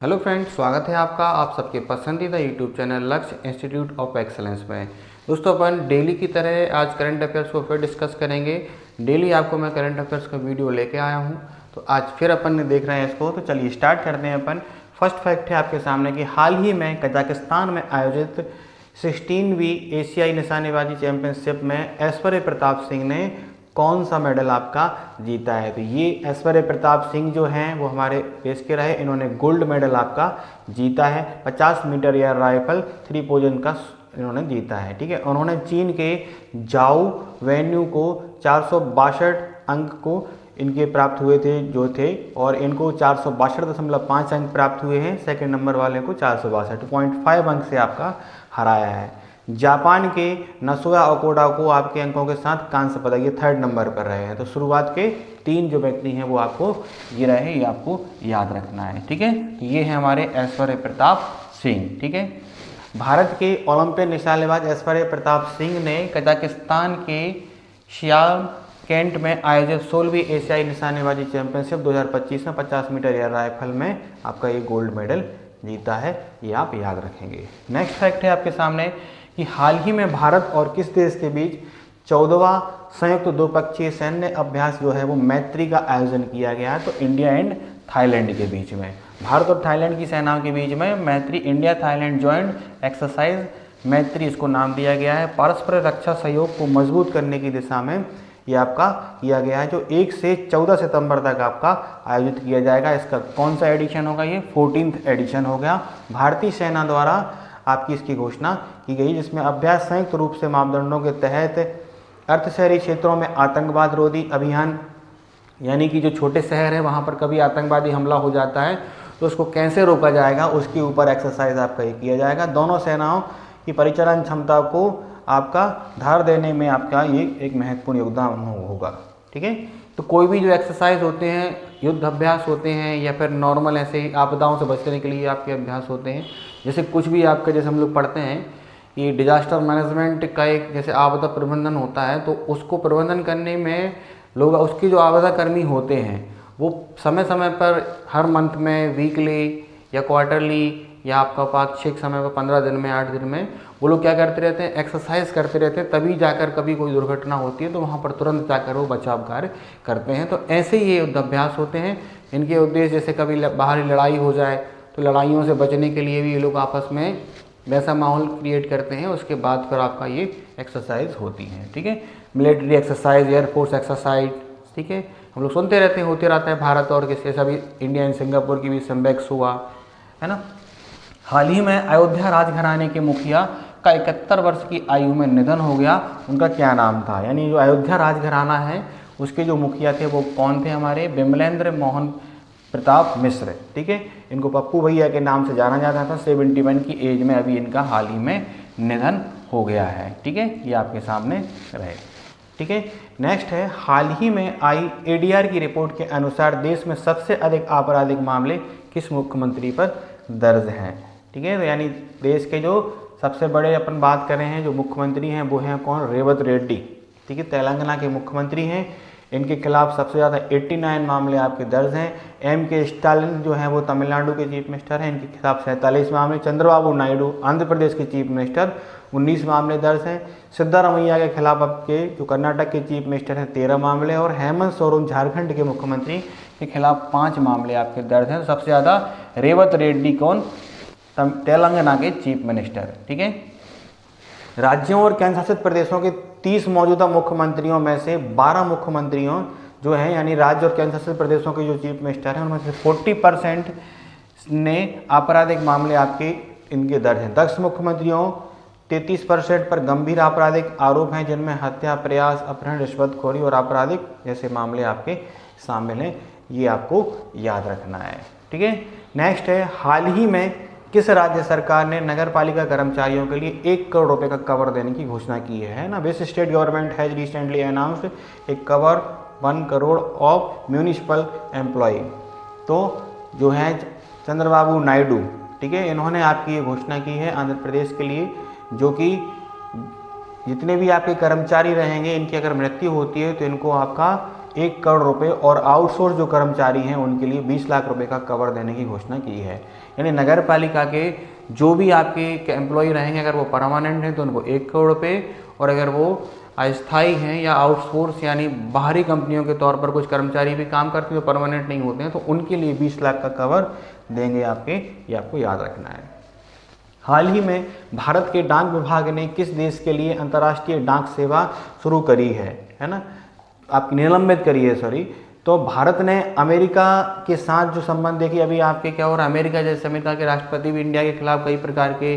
Hello friends, स्वागत है आपका आप सबके पसंदीदा यूट्यूब चैनल लक्ष्य इंस्टीट्यूट ऑफ एक्सलेंस में। दोस्तों, अपन डेली की तरह आज करंट अफेयर्स को फिर डिस्कस करेंगे। डेली आपको मैं करंट अफेयर्स का वीडियो लेके आया हूं, तो आज फिर अपन देख रहे हैं इसको। तो चलिए स्टार्ट करते हैं अपन। फर्स्ट फैक्ट है आपके सामने कि हाल ही में कजाकिस्तान में आयोजित 16वीं एशियाई निशानेबाजी चैंपियनशिप में ऐश्वर्य प्रताप सिंह ने कौन सा मेडल आपका जीता है। तो ये ऐश्वर्य प्रताप सिंह जो हैं वो हमारे देश के रहे। इन्होंने गोल्ड मेडल आपका जीता है। 50 मीटर एयर राइफल 3 पोजन का इन्होंने जीता है। ठीक है, उन्होंने चीन के जाओ वेन्यू को 462 अंक को इनके प्राप्त हुए थे और इनको 462.5 अंक प्राप्त हुए हैं। सेकंड नंबर वाले को 462.5 अंक से आपका हराया है। जापान के नसोया ओकोडा को आपके अंकों के साथ कांस्य पदक, ये 3rd नंबर पर रहे हैं। तो शुरुआत के 3 जो व्यक्ति हैं वो आपको ये रहे, ये आपको याद रखना है। ठीक है, तो ये है हमारे ऐश्वर्य प्रताप सिंह। ठीक है, भारत के ओलंपिक निशानेबाज ऐश्वर्य प्रताप सिंह ने कजाकिस्तान के शियाम कैंट में आयोजित 16वीं एशियाई निशानेबाजी चैंपियनशिप 2025 में 50 मीटर एयर राइफल में आपका ये गोल्ड मेडल जीता है। ये आप याद रखेंगे। नेक्स्ट फैक्ट है आपके सामने कि हाल ही में भारत और किस देश के बीच 14वां संयुक्त द्विपक्षीय सैन्य अभ्यास जो है वो मैत्री का आयोजन किया गया है। तो इंडिया एंड थाईलैंड के बीच में, भारत और थाईलैंड की सेनाओं के बीच में मैत्री, इंडिया थाईलैंड जॉइंट एक्सरसाइज मैत्री इसको नाम दिया गया है। परस्पर रक्षा सहयोग को मजबूत करने की दिशा में ये आपका किया गया है, जो 1 से 14 सितंबर तक आपका आयोजित किया जाएगा। इसका कौन सा एडिशन होगा? ये 14th एडिशन हो गया। भारतीय सेना द्वारा आपकी इसकी घोषणा की गई, जिसमें अभ्यास संयुक्त रूप से मापदंडों के तहत अर्ध शहरी क्षेत्रों में आतंकवाद रोधी अभियान, यानी कि जो छोटे शहर है वहाँ पर कभी आतंकवादी हमला हो जाता है तो उसको कैसे रोका जाएगा, उसके ऊपर एक्सरसाइज आपका ये किया जाएगा। दोनों सेनाओं की परिचालन क्षमता को आपका धार देने में आपका ये एक महत्वपूर्ण योगदान होगा। ठीक है, तो कोई भी जो एक्सरसाइज होते हैं, युद्ध अभ्यास होते हैं या फिर नॉर्मल ऐसे ही आपदाओं से बचने के लिए आपके अभ्यास होते हैं, जैसे कुछ भी आपका, जैसे हम लोग पढ़ते हैं कि डिजास्टर मैनेजमेंट का एक जैसे आपदा प्रबंधन होता है, तो उसको प्रबंधन करने में लोग, उसके जो आपदा कर्मी होते हैं वो समय समय पर हर मंथ में, वीकली या क्वार्टरली या आपका पाक्षिक समय पर 15 दिन में, 8 दिन में वो लोग क्या करते रहते हैं, एक्सरसाइज करते रहते हैं। तभी जाकर कभी कोई दुर्घटना होती है तो वहाँ पर तुरंत जाकर वो बचाव कार्य करते हैं। तो ऐसे ही ये युद्ध अभ्यास होते हैं। इनके उद्देश्य जैसे कभी बाहरी लड़ाई हो जाए तो लड़ाइयों से बचने के लिए भी ये लोग आपस में वैसा माहौल क्रिएट करते हैं। उसके बाद फिर आपका ये एक्सरसाइज होती है। ठीक है, मिलिट्री एक्सरसाइज, एयरफोर्स एक्सरसाइज, ठीक है, हम लोग सुनते रहते हैं, होते रहता है। भारत और किसी ऐसा भी इंडिया एंड सिंगापुर की भी सिम्बेक्स हुआ है ना। हाल ही में अयोध्या राजघराने के मुखिया का 71 वर्ष की आयु में निधन हो गया। उनका क्या नाम था? यानी जो अयोध्या राजघराना है उसके जो मुखिया थे वो कौन थे? हमारे विमलेंद्र मोहन प्रताप मिश्र। ठीक है, इनको पप्पू भैया के नाम से जाना जाता था। 71 की एज में अभी इनका हाल ही में निधन हो गया है। ठीक है, ये आपके सामने रहे। ठीक है, नेक्स्ट है, हाल ही में आई ADR की रिपोर्ट के अनुसार देश में सबसे अधिक आपराधिक मामले किस मुख्यमंत्री पर दर्ज हैं? ठीक है, तो यानी देश के जो सबसे बड़े अपन बात कर रहे हैं जो मुख्यमंत्री हैं वो हैं कौन? रेवंत रेड्डी। ठीक है, तेलंगाना के मुख्यमंत्री हैं। इनके खिलाफ सबसे ज़्यादा 89 मामले आपके दर्ज हैं। MK स्टालिन जो हैं वो तमिलनाडु के चीफ मिनिस्टर हैं, इनके खिलाफ 47 मामले। चंद्रबाबू नायडू आंध्र प्रदेश के चीफ मिनिस्टर, 19 मामले दर्ज हैं। सिद्धारमैया के खिलाफ आपके जो कर्नाटक के चीफ मिनिस्टर हैं 13 मामले, और हेमंत सोरेन झारखंड के मुख्यमंत्री के खिलाफ 5 मामले आपके दर्ज हैं। सबसे ज़्यादा रेवंत रेड्डी कौन? तेलंगाना के चीफ मिनिस्टर। ठीक है, राज्यों और केंद्र शासित प्रदेशों के 30 मौजूदा मुख्यमंत्रियों में से 12 मुख्यमंत्रियों जो हैं, यानी राज्य और केंद्र शासित प्रदेशों के जो चीफ मिनिस्टर हैं उनमें से 40% ने आपराधिक मामले आपके इनके दर्ज हैं। 10 मुख्यमंत्रियों 33% पर गंभीर आपराधिक आरोप हैं, जिनमें हत्या, प्रयास, अपहरण, रिश्वतखोरी और आपराधिक जैसे मामले आपके शामिल हैं। ये आपको याद रखना है। ठीक है, नेक्स्ट है, हाल ही में किस राज्य सरकार ने नगर पालिका कर्मचारियों के लिए 1 करोड़ रुपए का कवर देने की घोषणा की है ना? Which state government has recently announced a cover 1 crore of municipal employ. तो जो है चंद्रबाबू नायडू, ठीक है, इन्होंने आपकी ये घोषणा की है आंध्र प्रदेश के लिए, जो कि जितने भी आपके कर्मचारी रहेंगे इनकी अगर मृत्यु होती है तो इनको आपका 1 करोड़ रुपए और आउटसोर्स जो कर्मचारी हैं उनके लिए 20 लाख रुपए का कवर देने की घोषणा की है। यानी नगर पालिका के जो भी आपके एम्प्लॉय रहेंगे, अगर वो परमानेंट हैं तो उनको 1 करोड़ रुपये, और अगर वो अस्थायी हैं या आउटसोर्स यानी बाहरी कंपनियों के तौर पर कुछ कर्मचारी भी काम करते हैं जो परमानेंट नहीं होते हैं, तो उनके लिए 20 लाख का कवर देंगे आपके, ये आपको याद रखना है। हाल ही में भारत के डाक विभाग ने किस देश के लिए अंतर्राष्ट्रीय डाक सेवा शुरू करी है ना, आपकी निलंबित करी है, सॉरी। तो भारत ने अमेरिका के साथ जो संबंध, देखिए अभी आपके क्या हो रहा है, अमेरिका जैसे अमेरिका के राष्ट्रपति भी इंडिया के खिलाफ कई प्रकार के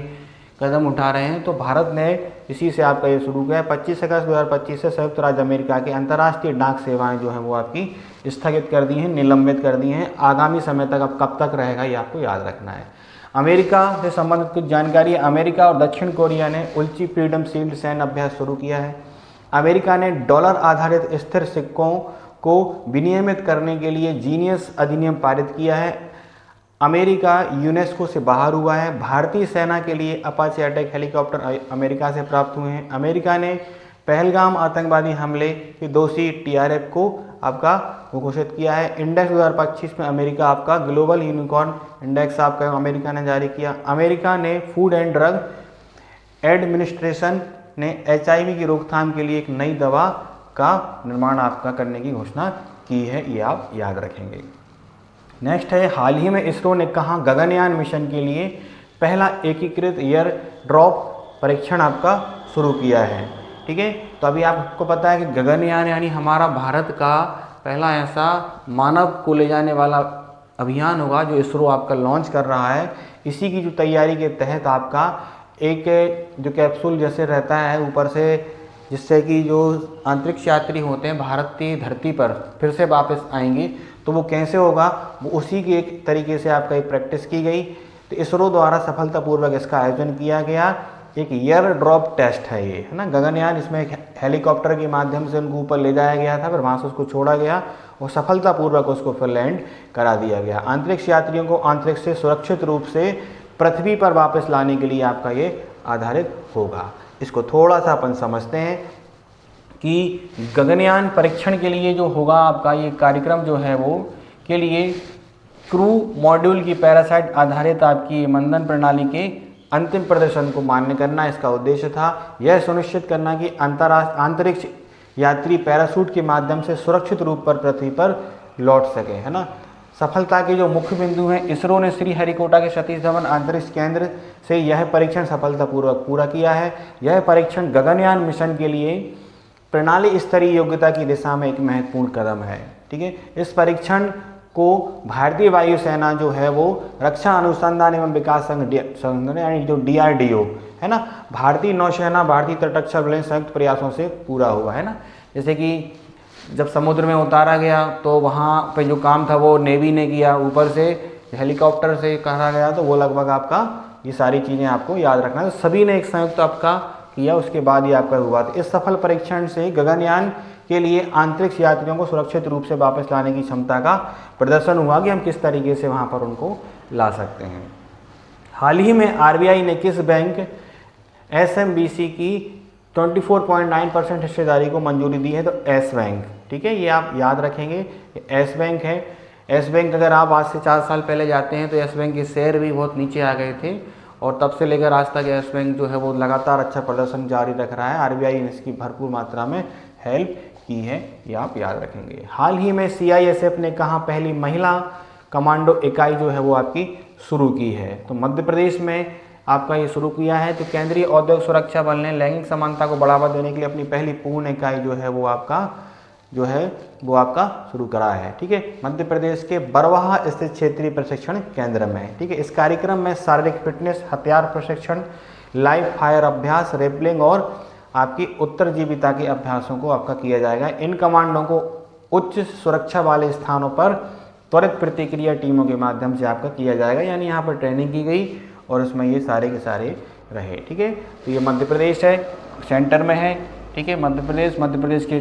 कदम उठा रहे हैं, तो भारत ने इसी से आपका ये शुरू किया है। 25 अगस्त 2025 से संयुक्त राज्य अमेरिका की अंतर्राष्ट्रीय डाक सेवाएं जो हैं वो आपकी स्थगित कर दी हैं, निलंबित कर दी हैं। आगामी समय तक अब कब तक रहेगा ये आपको याद रखना है। अमेरिका से संबंधित कुछ जानकारी, अमेरिका और दक्षिण कोरिया ने उल्ची फ्रीडम शील्ड सैन्य अभ्यास शुरू किया है। अमेरिका ने डॉलर आधारित स्थिर सिक्कों को विनियमित करने के लिए जीनियस अधिनियम पारित किया है। अमेरिका यूनेस्को से बाहर हुआ है। भारतीय सेना के लिए अपाचे अटैक हेलीकॉप्टर अमेरिका से प्राप्त हुए हैं। अमेरिका ने पहलगाम आतंकवादी हमले के दोषी TRF को आपका घोषित किया है। इंडेक्स 2025 में अमेरिका आपका ग्लोबल यूनिकॉर्न इंडेक्स आपका अमेरिका ने जारी किया। अमेरिका ने फूड एंड ड्रग एडमिनिस्ट्रेशन ने HIV की रोकथाम के लिए एक नई दवा का निर्माण आपका करने की घोषणा की है, ये आप याद रखेंगे। नेक्स्ट है, हाल ही में इसरो ने कहा गगनयान मिशन के लिए पहला एकीकृत एयर ड्रॉप परीक्षण आपका शुरू किया है। ठीक है, तो अभी आपको पता है कि गगनयान यानी हमारा भारत का पहला ऐसा मानव को ले जाने वाला अभियान होगा जो इसरो आपका लॉन्च कर रहा है। इसी की जो तैयारी के तहत आपका एक जो कैप्सूल जैसे रहता है ऊपर से, जिससे कि जो अंतरिक्ष यात्री होते हैं भारत की धरती पर फिर से वापस आएंगे, तो वो कैसे होगा, वो उसी के एक तरीके से आपका एक प्रैक्टिस की गई। तो इसरो द्वारा सफलतापूर्वक इसका आयोजन किया गया। एक एयर ड्रॉप टेस्ट है ये, है ना, गगनयान। इसमें एक हेलीकॉप्टर के माध्यम से उनको ऊपर ले जाया गया था, फिर वहाँ से उसको छोड़ा गया और सफलतापूर्वक उसको फिर लैंड करा दिया गया। अंतरिक्ष यात्रियों को अंतरिक्ष से सुरक्षित रूप से पृथ्वी पर वापस लाने के लिए आपका ये आधारित होगा। इसको थोड़ा सा अपन समझते हैं कि गगनयान परीक्षण के लिए जो होगा आपका ये कार्यक्रम जो है वो के लिए क्रू मॉड्यूल की पैरासाइट आधारित आपकी मंदन प्रणाली के अंतिम प्रदर्शन को मान्य करना इसका उद्देश्य था। यह सुनिश्चित करना कि अंतरिक्ष यात्री पैराशूट के माध्यम से सुरक्षित रूप पर पृथ्वी पर लौट सके, है ना। सफलता के जो मुख्य बिंदु हैं, इसरो ने श्रीहरिकोटा के सतीश धवन अंतरिक्ष केंद्र से यह परीक्षण सफलतापूर्वक पूरा किया है। यह परीक्षण गगनयान मिशन के लिए प्रणाली स्तरीय योग्यता की दिशा में एक महत्वपूर्ण कदम है। ठीक है, इस परीक्षण को भारतीय वायुसेना जो है वो रक्षा अनुसंधान एवं विकास संगठन यानी जो DRDO है ना, भारतीय नौसेना, भारतीय तटरक्षक बल संयुक्त प्रयासों से पूरा हुआ है ना। जैसे कि जब समुद्र में उतारा गया तो वहाँ पे जो काम था वो नेवी ने किया, ऊपर से हेलीकॉप्टर से करा गया, तो वो लगभग आपका ये सारी चीज़ें आपको याद रखना है। तो सभी ने एक संयुक्त आपका किया, उसके बाद ये आपका हुआ। तो इस सफल परीक्षण से गगनयान के लिए अंतरिक्ष यात्रियों को सुरक्षित रूप से वापस लाने की क्षमता का प्रदर्शन हुआ कि हम किस तरीके से वहाँ पर उनको ला सकते हैं। हाल ही में RBI ने किस बैंक SMBC की 24.9% हिस्सेदारी को मंजूरी दी है, तो एस बैंक। ठीक है, ये आप याद रखेंगे, एस बैंक है। एस बैंक अगर आप आज से 4 साल पहले जाते हैं तो एस बैंक के शेयर भी बहुत नीचे आ गए थे और तब से लेकर आज तक एस बैंक जो है वो लगातार अच्छा प्रदर्शन जारी रख रहा है। RBI ने इसकी भरपूर मात्रा में हेल्प की है, ये आप याद रखेंगे। हाल ही में CISF ने कहा पहली महिला कमांडो इकाई जो है वो आपकी शुरू की है, तो मध्य प्रदेश में आपका ये शुरू किया है। तो केंद्रीय औद्योगिक सुरक्षा बल ने लैंगिक समानता को बढ़ावा देने के लिए अपनी पहली पूर्ण इकाई जो है वो आपका शुरू करा है। ठीक है, मध्य प्रदेश के बरवाहा स्थित क्षेत्रीय प्रशिक्षण केंद्र में। ठीक है, इस कार्यक्रम में शारीरिक फिटनेस, हथियार प्रशिक्षण, लाइव फायर अभ्यास, रेपलिंग और आपकी उत्तरजीविता के अभ्यासों को आपका किया जाएगा। इन कमांडों को उच्च सुरक्षा वाले स्थानों पर त्वरित प्रतिक्रिया टीमों के माध्यम से आपका किया जाएगा, यानी यहाँ पर ट्रेनिंग की गई और उसमें ये सारे के सारे रहे। ठीक है, तो ये मध्य प्रदेश है, सेंटर में है। ठीक है, मध्य प्रदेश के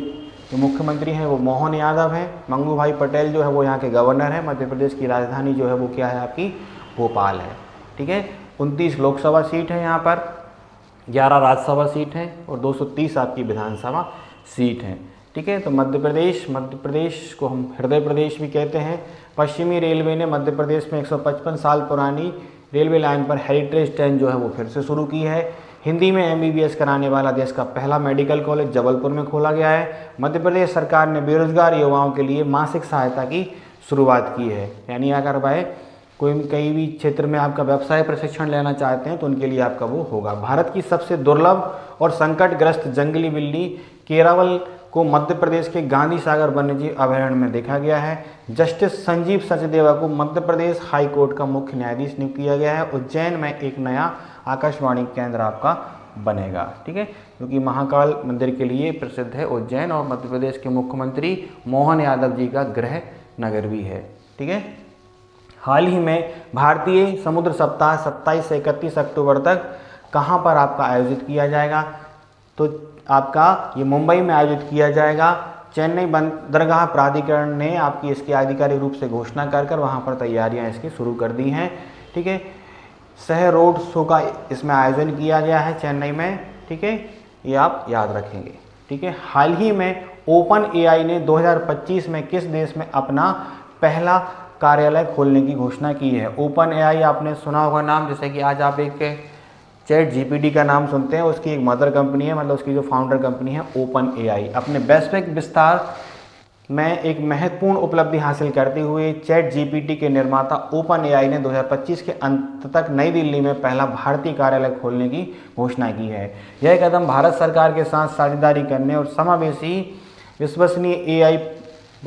जो मुख्यमंत्री हैं वो मोहन यादव हैं। मंगू भाई पटेल जो है वो यहाँ के गवर्नर हैं। मध्य प्रदेश की राजधानी जो है वो क्या है आपकी, भोपाल है। ठीक है, 29 लोकसभा सीट है यहाँ पर, 11 राज्यसभा सीट हैं और 230 आपकी विधानसभा सीट हैं। ठीक है। तो मध्य प्रदेश को हम हृदय प्रदेश भी कहते हैं। पश्चिमी रेलवे ने मध्य प्रदेश में 155 साल पुरानी रेलवे लाइन पर हेरिटेज ट्रेन जो है वो फिर से शुरू की है। हिंदी में MBBS कराने वाला देश का पहला मेडिकल कॉलेज जबलपुर में खोला गया है। मध्य प्रदेश सरकार ने बेरोजगार युवाओं के लिए मासिक सहायता की शुरुआत की है। यानी अगर भाई कहीं भी क्षेत्र में आपका व्यवसाय प्रशिक्षण लेना चाहते हैं तो उनके लिए आपका वो होगा। भारत की सबसे दुर्लभ और संकटग्रस्त जंगली बिल्ली केरावल को मध्य प्रदेश के गांधी सागर वन्यजीव अभयारण्य में देखा गया है। जस्टिस संजीव सचदेवा को मध्य प्रदेश हाई कोर्ट का मुख्य न्यायाधीश नियुक्त किया गया है। उज्जैन में एक नया आकाशवाणी केंद्र आपका बनेगा, ठीक है, क्योंकि महाकाल मंदिर के लिए प्रसिद्ध है उज्जैन, और मध्य प्रदेश के मुख्यमंत्री मोहन यादव जी का गृह नगर भी है, ठीक है। हाल ही में भारतीय समुद्र सप्ताह 27 से 31 अक्टूबर तक कहाँ पर आपका आयोजित किया जाएगा? तो आपका ये मुंबई में आयोजित किया जाएगा। चेन्नई बंदरगाह प्राधिकरण ने आपकी इसकी आधिकारिक रूप से घोषणा कर वहाँ पर तैयारियाँ इसकी शुरू कर दी हैं, ठीक है। शहर रोड शो का इसमें आयोजन किया गया है चेन्नई में, ठीक है, ये आप याद रखेंगे, ठीक है। हाल ही में OpenAI ने 2025 में किस देश में अपना पहला कार्यालय खोलने की घोषणा की है? OpenAI आपने सुना होगा नाम, जैसे कि आज आप एक ChatGPT का नाम सुनते हैं, उसकी एक मदर कंपनी है, मतलब उसकी जो फाउंडर कंपनी है OpenAI, अपने वैश्विक विस्तार में एक महत्वपूर्ण उपलब्धि हासिल करते हुए ChatGPT के निर्माता OpenAI ने 2025 के अंत तक नई दिल्ली में पहला भारतीय कार्यालय खोलने की घोषणा की है। यह कदम भारत सरकार के साथ साझेदारी करने और समावेशी विश्वसनीय AI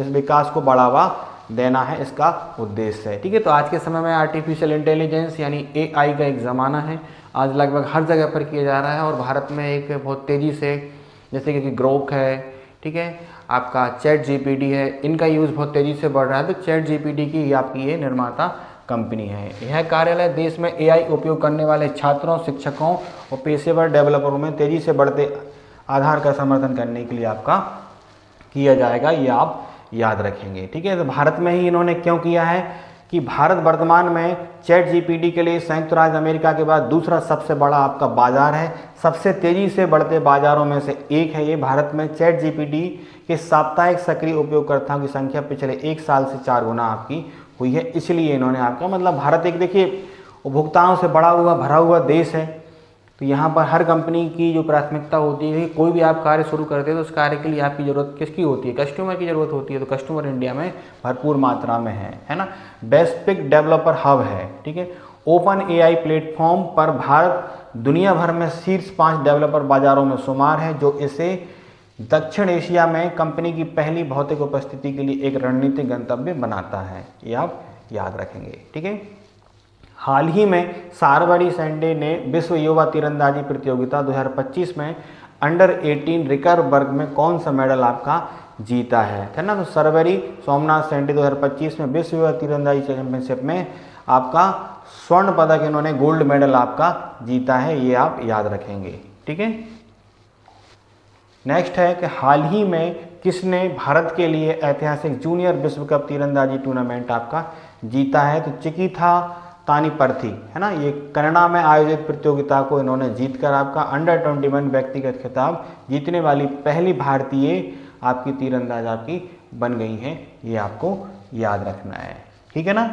विकास को बढ़ावा देना है इसका उद्देश्य है, ठीक है। तो आज के समय में आर्टिफिशियल इंटेलिजेंस यानी AI का एक ज़माना है, आज लगभग हर जगह पर किया जा रहा है, और भारत में एक बहुत तेज़ी से, जैसे कि ग्रोक है, ठीक है, आपका ChatGPT है, इनका यूज़ बहुत तेज़ी से बढ़ रहा है। तो ChatGPT की आपकी ये निर्माता कंपनी है। यह कार्यालय देश में AI उपयोग करने वाले छात्रों, शिक्षकों और पेशेवर डेवलपरों में तेज़ी से बढ़ते आधार का समर्थन करने के लिए आपका किया जाएगा, ये आप याद रखेंगे, ठीक है। तो भारत में ही इन्होंने क्यों किया है कि भारत वर्तमान में ChatGPT के लिए संयुक्त राज्य अमेरिका के बाद दूसरा सबसे बड़ा आपका बाजार है। सबसे तेज़ी से बढ़ते बाजारों में से एक है ये। भारत में ChatGPT के साप्ताहिक सक्रिय उपयोगकर्ताओं की संख्या पिछले 1 साल से 4 गुना आपकी हुई है। इसलिए इन्होंने आपका, मतलब भारत एक देखिए उपभोक्ताओं से भरा हुआ देश है, तो यहाँ पर हर कंपनी की जो प्राथमिकता होती है, कोई भी आप कार्य शुरू करते हैं तो उस कार्य के लिए आपकी ज़रूरत किसकी होती है? कस्टमर की ज़रूरत होती है। तो कस्टमर इंडिया में भरपूर मात्रा में है ना। वैश्विक डेवलपर हब है, ठीक है। OpenAI प्लेटफॉर्म पर भारत दुनिया भर में शीर्ष 5 डेवलपर बाजारों में शुमार है, जो इसे दक्षिण एशिया में कंपनी की पहली भौतिक उपस्थिति के लिए एक रणनीतिक गंतव्य बनाता है, ये आप याद रखेंगे, ठीक है। हाल ही में सारवरी सैंडे ने विश्व युवा तीरंदाजी प्रतियोगिता 2025 में अंडर 18 रिकर्व वर्ग में कौन सा मेडल आपका जीता है ना। तो सारवरी सोमनाथ सैंडे 2025 में विश्व युवा तीरंदाजी चैंपियनशिप में आपका स्वर्ण पदक, इन्होंने गोल्ड मेडल आपका जीता है, ये आप याद रखेंगे, ठीक है। नेक्स्ट है कि हाल ही में किसने भारत के लिए ऐतिहासिक जूनियर विश्व कप तीरंदाजी टूर्नामेंट आपका जीता है? तो चिकिथा तानीपर्थी है ना, ये कनाडा में आयोजित प्रतियोगिता को इन्होंने जीतकर आपका अंडर 21 व्यक्तिगत खिताब जीतने वाली पहली भारतीय आपकी तीरंदाज आपकी बन गई है, ये आपको याद रखना है, ठीक है ना।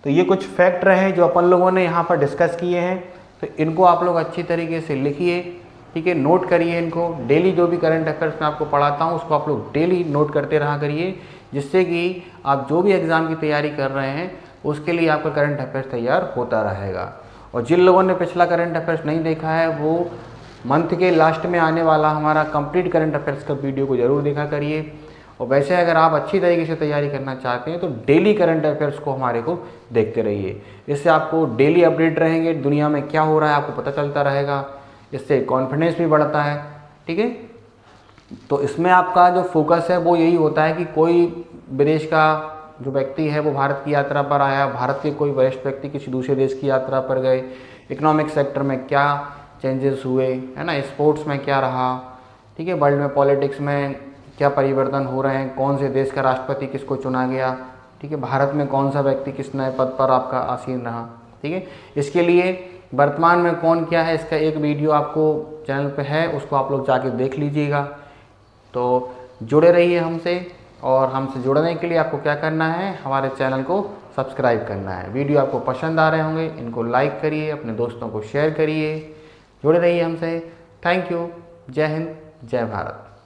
तो ये कुछ फैक्ट रहे जो अपन लोगों ने यहाँ पर डिस्कस किए हैं, तो इनको आप लोग अच्छी तरीके से लिखिए, ठीक है, नोट करिए इनको। डेली जो भी करंट अफेयर्स मैं आपको पढ़ाता हूँ उसको आप लोग डेली नोट करते रहा करिए, जिससे कि आप जो भी एग्ज़ाम की तैयारी कर रहे हैं उसके लिए आपका करंट अफेयर्स तैयार होता रहेगा। और जिन लोगों ने पिछला करंट अफेयर्स नहीं देखा है वो मंथ के लास्ट में आने वाला हमारा कंप्लीट करंट अफेयर्स का वीडियो को ज़रूर देखा करिए। और वैसे अगर आप अच्छी तरीके से तैयारी करना चाहते हैं तो डेली करंट अफेयर्स को हमारे को देखते रहिए, इससे आपको डेली अपडेट रहेंगे, दुनिया में क्या हो रहा है आपको पता चलता रहेगा, इससे कॉन्फिडेंस भी बढ़ता है, ठीक है। तो इसमें आपका जो फोकस है वो यही होता है कि कोई विदेश का जो व्यक्ति है वो भारत की यात्रा पर आया, भारत के कोई वरिष्ठ व्यक्ति किसी दूसरे देश की यात्रा पर गए, इकोनॉमिक सेक्टर में क्या चेंजेस हुए है ना, स्पोर्ट्स में क्या रहा, ठीक है, वर्ल्ड में पॉलिटिक्स में क्या परिवर्तन हो रहे हैं, कौन से देश का राष्ट्रपति किसको चुना गया, ठीक है, भारत में कौन सा व्यक्ति किस नए पद पर आपका आसीन रहा, ठीक है। इसके लिए वर्तमान में कौन क्या है इसका एक वीडियो आपको चैनल पे है, उसको आप लोग जाके देख लीजिएगा। तो जुड़े रहिए हमसे, और हमसे जुड़ने के लिए आपको क्या करना है, हमारे चैनल को सब्सक्राइब करना है। वीडियो आपको पसंद आ रहे होंगे, इनको लाइक करिए, अपने दोस्तों को शेयर करिए, जुड़े रहिए हमसे। Thank you. जय हिंद, जय भारत।